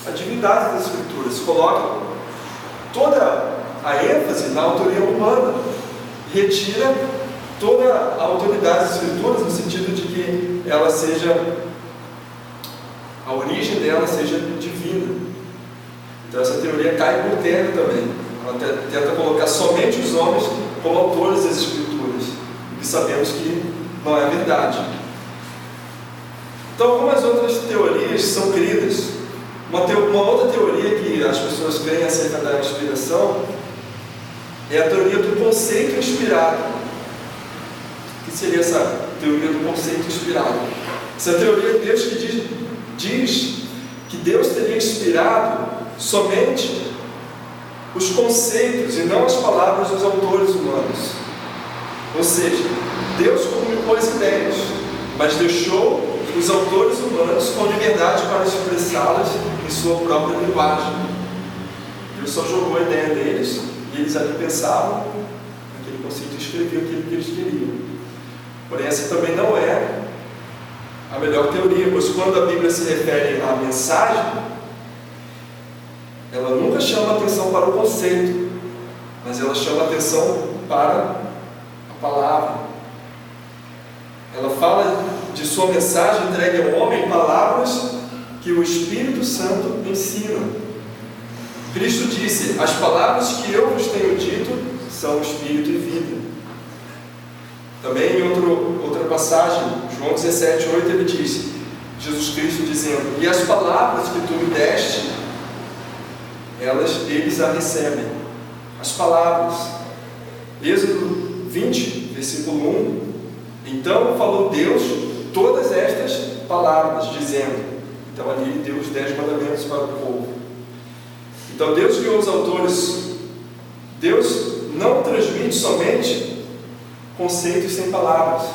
a divindade das Escrituras, coloca toda a ênfase na autoria humana, retira toda a autoridade das Escrituras no sentido de que ela seja, a origem dela seja divina. Então essa teoria cai por terra também. Ela tenta colocar somente os homens como autores das Escrituras, o que sabemos que não é verdade. Então algumas outras teorias são queridas. Uma outra teoria que as pessoas creem acerca da inspiração é a teoria do conceito inspirado. O que seria essa teoria do conceito inspirado? Essa teoria de Deus que diz que Deus teria inspirado somente os conceitos e não as palavras dos autores humanos. Ou seja, Deus comunicou as ideias, mas deixou os autores humanos com liberdade para expressá-las em sua própria linguagem. Deus só jogou a ideia deles e eles ali pensavam naquele conceito e escreviam aquilo que eles queriam. Porém, essa também não é a melhor teoria, pois quando a Bíblia se refere à mensagem, ela nunca chama atenção para o conceito, mas ela chama atenção para a palavra. Ela fala de sua mensagem entregue ao homem palavras que o Espírito Santo ensina. Cristo disse: as palavras que eu vos tenho dito são Espírito e vida. Também em outra passagem, João 17:8, ele diz, Jesus Cristo dizendo: e as palavras que tu me deste, eles a recebem. As palavras. Êxodo 20, versículo 1. Então falou Deus todas estas palavras, dizendo. Então ali ele deu os 10 mandamentos para o povo. Então Deus guiou os autores. Deus não transmite somente conceitos sem palavras.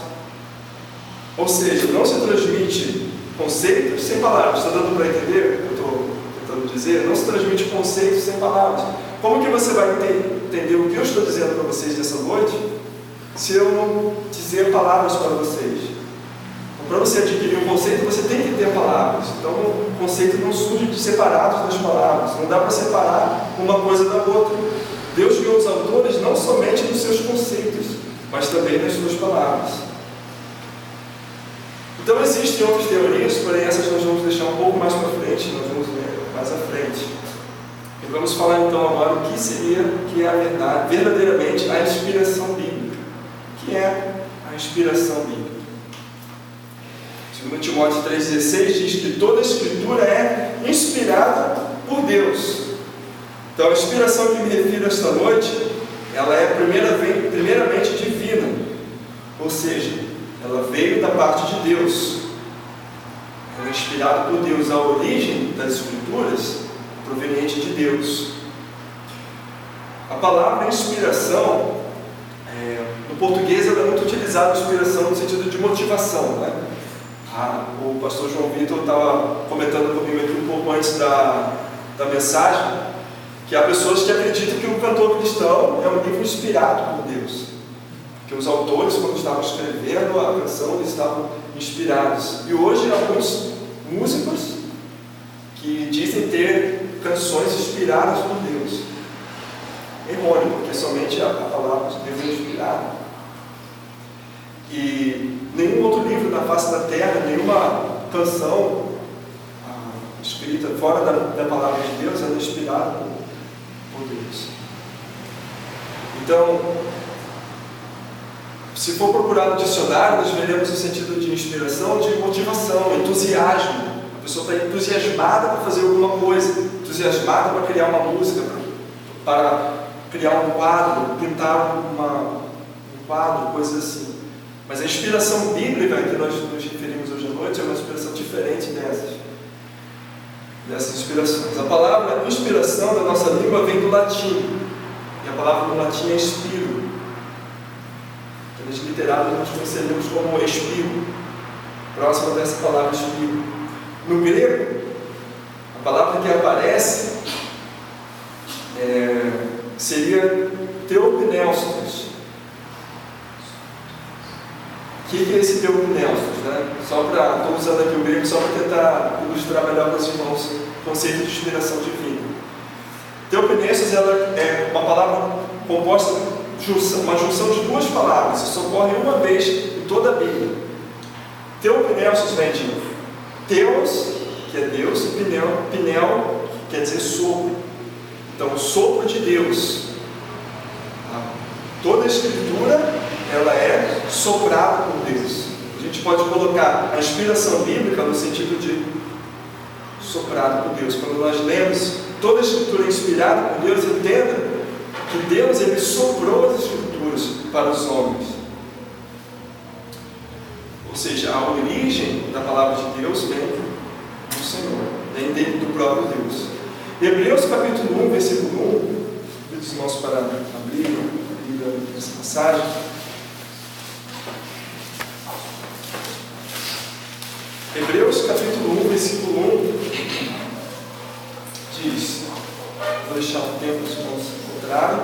Ou seja, não se transmite conceitos sem palavras. Está dando para entender o que eu estou tentando dizer? Não se transmite conceitos sem palavras. Como que você vai entender o que eu estou dizendo para vocês nessa noite, se eu não dizer palavras para vocês? Então, para você adquirir um conceito, você tem que ter palavras. Então, o conceito não surge de separados das palavras. Não dá para separar uma coisa da outra. Deus guiou os autores não somente nos seus conceitos, mas também nas suas palavras. Então existem outras teorias, porém essas nós vamos deixar um pouco mais para frente, nós vamos ver mais à frente. E vamos falar então agora o que seria, que é a verdade, verdadeiramente a inspiração bíblica. O que é a inspiração bíblica? 2 Timóteo 3,16 diz que toda a Escritura é inspirada por Deus. Então a inspiração que me refiro esta noite, ela é primeiramente divina, ou seja, ela veio da parte de Deus. Ela é inspirada por Deus. A origem das Escrituras é proveniente de Deus. A palavra inspiração, no português, ela é muito utilizada, a inspiração no sentido de motivação, né? O pastor João Vitor estava comentando comigo aqui um pouco antes da mensagem, que há pessoas que acreditam que o cantor cristão é um livro inspirado por Deus. Que os autores, quando estavam escrevendo a canção, eles estavam inspirados. E hoje há alguns músicos que dizem ter canções inspiradas por Deus. Errôneo, porque somente a palavra de Deus é inspirada. E nenhum outro livro na face da terra, nenhuma canção escrita fora da palavra de Deus, ela é inspirada por Deus. Então, se for procurar no dicionário, nós veremos o sentido de inspiração, de motivação, entusiasmo. A pessoa está entusiasmada para fazer alguma coisa, entusiasmada para criar uma música, para criar um quadro, pintar um quadro, coisas assim. Mas a inspiração bíblica que nós nos referimos hoje à noite é uma inspiração diferente dessas inspirações. A palavra inspiração da nossa língua vem do latim, e a palavra no latim é inspiro. Literado nós conhecemos como espírito, próxima dessa palavra espírito. No grego, a palavra que aparece seria teopneustos. O que é esse teopneustos? Né? Estou usando aqui o grego só para tentar ilustrar melhor para os irmãos conceito de inspiração divina. Theopneustos ela é uma palavra composta, uma junção de duas palavras, isso ocorre uma vez em toda a Bíblia. Theopneustos vem de Theos, que é Deus, e Pneu, que quer dizer sopro. Então, o sopro de Deus. Toda a Escritura ela é soprada por Deus. A gente pode colocar a inspiração bíblica no sentido de soprado por Deus. Quando nós lemos toda a Escritura inspirada por Deus, entenda que Deus ele soprou as Escrituras para os homens. Ou seja, a origem da palavra de Deus vem do Senhor, vem dele, do próprio Deus. Hebreus capítulo 1, versículo 1, convido os irmãos para abrir essa passagem. Hebreus capítulo 1, versículo 1 diz, vou deixar um tempo para os irmãos se encontrarem.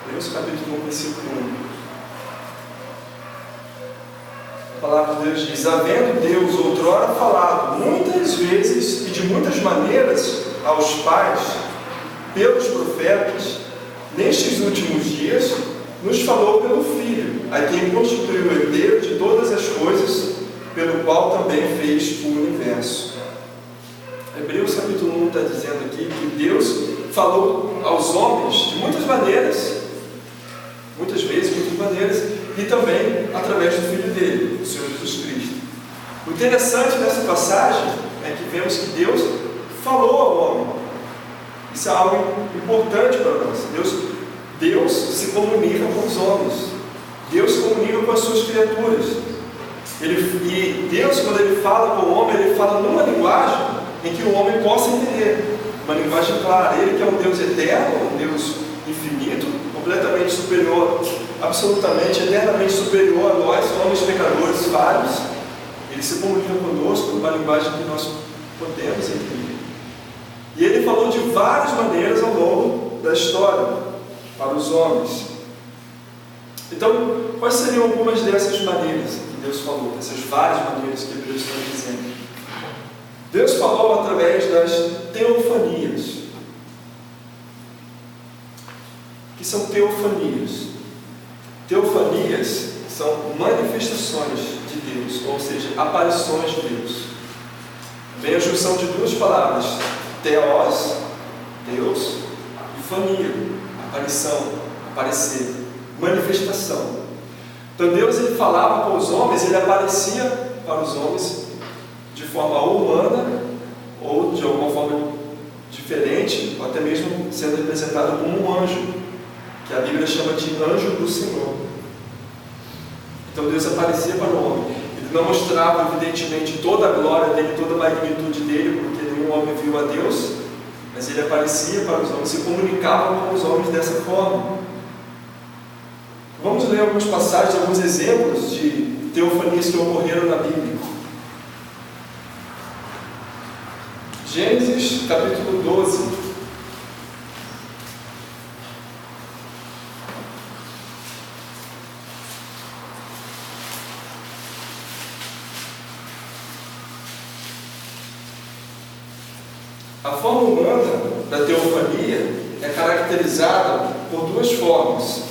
Hebreus capítulo 1, versículo 1. A palavra de Deus diz: havendo Deus outrora falado muitas vezes e de muitas maneiras aos pais, pelos profetas, nestes últimos dias, nos falou pelo Filho, a quem constituiu o herdeiro de todas as coisas, pelo qual também fez o universo. Hebreus capítulo 1 está dizendo aqui que Deus falou aos homens de muitas maneiras, muitas vezes, muitas maneiras, e também através do Filho dele, o Senhor Jesus Cristo. O interessante dessa passagem é que vemos que Deus falou ao homem. Isso é algo importante para nós. Deus se comunica com os homens. Deus se comunica com as suas criaturas. E Deus, quando Ele fala com o homem, Ele fala numa linguagem em que o homem possa entender. Uma linguagem clara. Ele que é um Deus eterno, um Deus infinito, completamente superior, absolutamente, eternamente superior a nós, homens pecadores vários. Ele se comunica conosco numa linguagem que nós podemos entender. E Ele falou de várias maneiras ao longo da história para os homens. Então, quais seriam algumas dessas maneiras que Deus falou, dessas várias maneiras que Deus está dizendo? Deus falou através das teofanias. O que são teofanias? Teofanias são manifestações de Deus, ou seja, aparições de Deus. Vem a junção de duas palavras: Theos, Deus, e fania, aparição, aparecer, manifestação. Então Deus ele falava com os homens, ele aparecia para os homens de forma humana ou de alguma forma diferente, ou até mesmo sendo representado como um anjo, que a Bíblia chama de anjo do Senhor. Então Deus aparecia para o homem. Ele não mostrava evidentemente toda a glória dele, toda a magnitude dele, porque nenhum homem viu a Deus, mas ele aparecia para os homens, se comunicava com os homens dessa forma. Vamos ler algumas passagens, alguns exemplos de teofanias que ocorreram na Bíblia. Gênesis capítulo 12. A forma humana da teofania é caracterizada por duas formas.